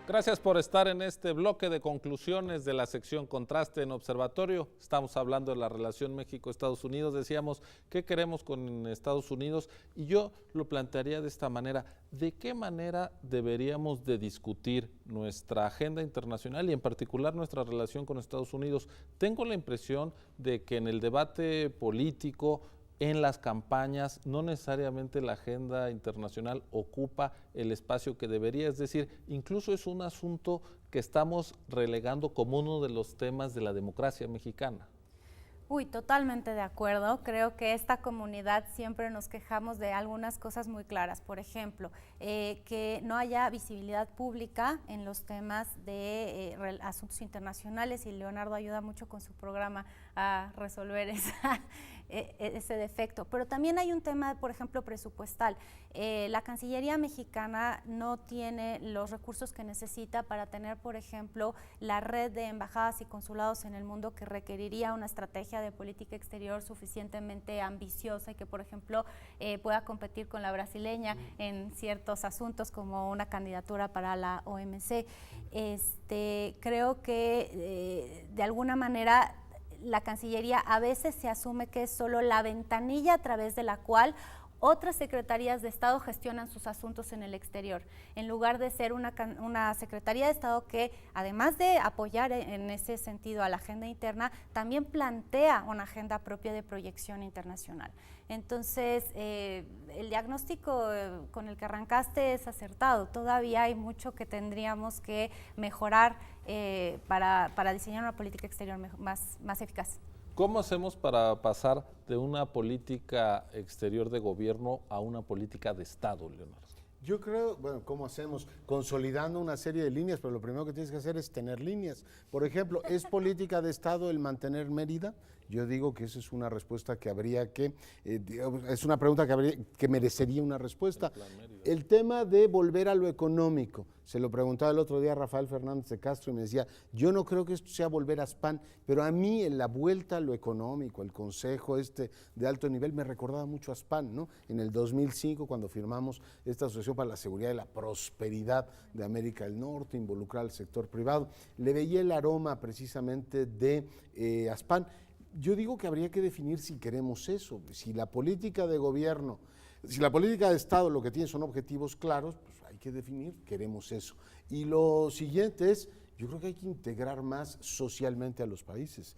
Gracias por estar en este bloque de conclusiones de la sección Contraste en Observatorio. Estamos hablando de la relación México-Estados Unidos. Decíamos, ¿qué queremos con Estados Unidos? Y yo lo plantearía de esta manera. ¿De qué manera deberíamos de discutir nuestra agenda internacional y en particular nuestra relación con Estados Unidos? Tengo la impresión de que en el debate político, en las campañas, no necesariamente la agenda internacional ocupa el espacio que debería, es decir, incluso es un asunto que estamos relegando como uno de los temas de la democracia mexicana. Uy, totalmente de acuerdo. Creo que esta comunidad siempre nos quejamos de algunas cosas muy claras. Por ejemplo, que no haya visibilidad pública en los temas de asuntos internacionales, y Leonardo ayuda mucho con su programa a resolver ese defecto. Pero también hay un tema, por ejemplo, presupuestal. La Cancillería mexicana no tiene los recursos que necesita para tener, por ejemplo, la red de embajadas y consulados en el mundo que requeriría una estrategia de política exterior suficientemente ambiciosa y que, por ejemplo, pueda competir con la brasileña en ciertos asuntos como una candidatura para la OMC. Creo que de alguna manera la Cancillería a veces se asume que es solo la ventanilla a través de la cual otras secretarías de Estado gestionan sus asuntos en el exterior, en lugar de ser una Secretaría de Estado que, además de apoyar en ese sentido a la agenda interna, también plantea una agenda propia de proyección internacional. Entonces, el diagnóstico con el que arrancaste es acertado. Todavía hay mucho que tendríamos que mejorar para diseñar una política exterior más eficaz. ¿Cómo hacemos para pasar de una política exterior de gobierno a una política de Estado, Leonardo? Yo creo, bueno, ¿cómo hacemos? Consolidando una serie de líneas, pero lo primero que tienes que hacer es tener líneas. Por ejemplo, ¿es política de Estado el mantener Mérida? Yo digo que esa es una respuesta que habría que, es una pregunta que merecería una respuesta. El tema de volver a lo económico, se lo preguntaba el otro día a Rafael Fernández de Castro y me decía, yo no creo que esto sea volver a SPAN, pero a mí en la vuelta a lo económico, el consejo de alto nivel me recordaba mucho a SPAN, ¿no? En el 2005, cuando firmamos esta Asociación para la Seguridad y la Prosperidad de América del Norte, involucrar al sector privado, le veía el aroma precisamente de ASPAN. Yo digo que habría que definir si queremos eso, si la política de gobierno, si la política de Estado lo que tiene son objetivos claros, pues hay que definir, queremos eso. Y lo siguiente es, yo creo que hay que integrar más socialmente a los países.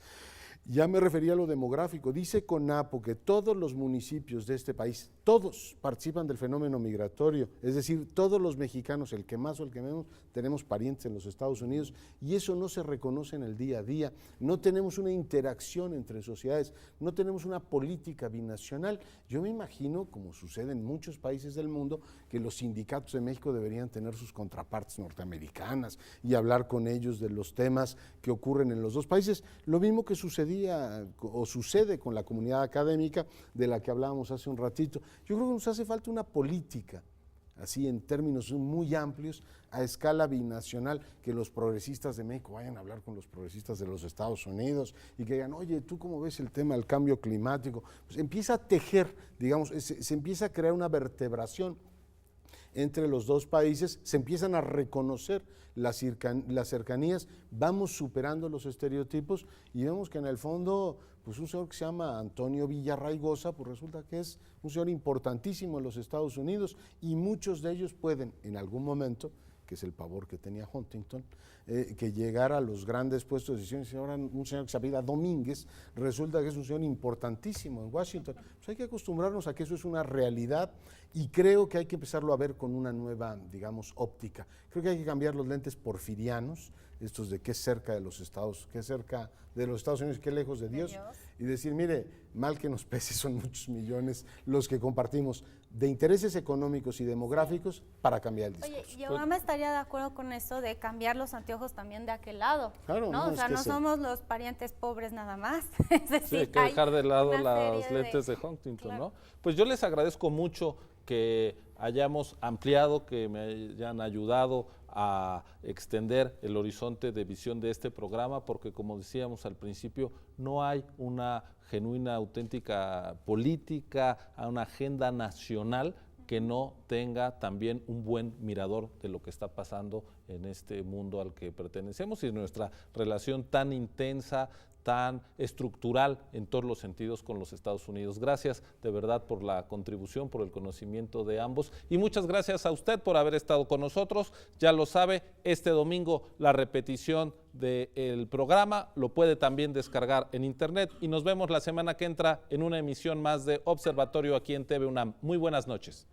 Ya me refería a lo demográfico, dice CONAPO que todos los municipios de este país, todos participan del fenómeno migratorio, es decir, todos los mexicanos, el que más o el que menos, tenemos parientes en los Estados Unidos y eso no se reconoce en el día a día, no tenemos una interacción entre sociedades, no tenemos una política binacional. Yo me imagino, como sucede en muchos países del mundo, que los sindicatos de México deberían tener sus contrapartes norteamericanas y hablar con ellos de los temas que ocurren en los dos países, lo mismo que sucedía o sucede con la comunidad académica de la que hablábamos hace un ratito. Yo creo que nos hace falta una política, así en términos muy amplios, a escala binacional, que los progresistas de México vayan a hablar con los progresistas de los Estados Unidos y que digan, oye, ¿tú cómo ves el tema del cambio climático? Pues empieza a tejer, digamos, se empieza a crear una vertebración entre los dos países, se empiezan a reconocer las cercanías, vamos superando los estereotipos y vemos que en el fondo, pues un señor que se llama Antonio Villarraigosa, pues resulta que es un señor importantísimo en los Estados Unidos y muchos de ellos pueden en algún momento, que es el pavor que tenía Huntington, que llegara a los grandes puestos de decisión. Y ahora un señor que se apellida Domínguez, resulta que es un señor importantísimo en Washington. Pues hay que acostumbrarnos a que eso es una realidad y creo que hay que empezarlo a ver con una nueva, digamos, óptica. Creo que hay que cambiar los lentes porfirianos, estos de qué cerca de los Estados, qué cerca de los Estados Unidos, qué lejos de Dios, y decir, mire, mal que nos pese, son muchos millones los que compartimos de intereses económicos y demográficos para cambiar el discurso. Oye, yo me estaría de acuerdo con eso de cambiar los anteojos también de aquel lado, claro, ¿no? O sea, no somos los parientes pobres nada más. Es decir, sí, hay que dejar de lado las lentes de Huntington, claro, ¿no? Pues yo les agradezco mucho que hayamos ampliado, que me hayan ayudado a extender el horizonte de visión de este programa, porque como decíamos al principio, no hay una genuina, auténtica política, una agenda nacional que no tenga también un buen mirador de lo que está pasando en este mundo al que pertenecemos y nuestra relación tan intensa, tan estructural en todos los sentidos con los Estados Unidos. Gracias de verdad por la contribución, por el conocimiento de ambos y muchas gracias a usted por haber estado con nosotros. Ya lo sabe, este domingo la repetición del programa lo puede también descargar en internet y nos vemos la semana que entra en una emisión más de Observatorio aquí en TV UNAM. Muy buenas noches.